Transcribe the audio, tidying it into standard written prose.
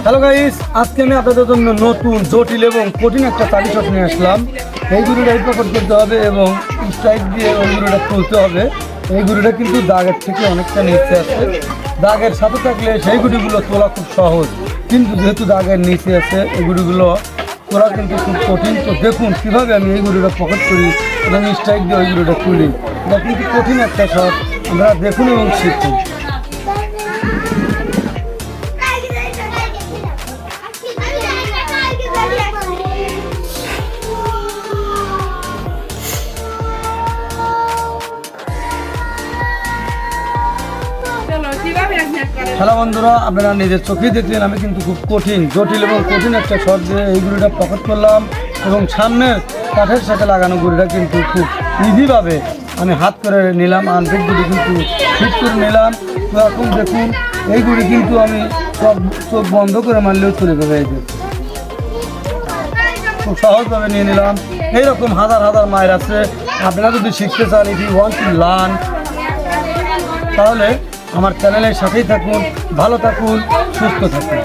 Hello guys, আজকে আমি আপনাদের জন্য নতুন জটিল এবং কঠিন একটা তালি শট নিয়ে আসলাম। এই গুরুটা পকেট করতে হবে এবং স্ট্রাইক দিয়ে ওই গুরুটা তুলতে হবে। এই গুরুটা কিন্তু দাগের থেকে অনেকটা নিচে আছে। দাগের সাথে থাকলে সেই গুড়িগুলো তোলা খুব সহজ, কিন্তু যেহেতু দাগের নিচে আছে এই গুড়িগুলো তোলা কিন্তু খুব কঠিন। তো দেখুন কীভাবে আমি এই গুরুটা পকেট করি এবং স্ট্রাইক দিয়ে ওই গুরুটা তুলি। এটা কিন্তু কঠিন একটা শট, আমরা দেখুন এবং শিখুন। হ্যালো বন্ধুরা, আপনারা নিজের চোখেই দেখলেন আমি কিন্তু খুব কঠিন, জটিল এবং কঠিন একটা শট দিয়ে এই গুড়িটা পকেট করলাম এবং সামনের কাঠের সাথে লাগানো গুড়িটা কিন্তু খুব ইজিভাবে আমি হাত করে নিলাম। আনফিট গুড়ি কিন্তু ফিট করে নিলাম। তো এখন দেখুন এই গুড়ি কিন্তু আমি সব চোখ বন্ধ করে মারলেও চলে যাবে। এই খুব সহজভাবে নিয়ে নিলাম। এইরকম হাজার হাজার মায়ের আছে। আপনারা যদি শিখতে চান, if you want to learn, তাহলে আমার চ্যানেলের সাথেই থাকুন। ভালো থাকুন, সুস্থ থাকুন।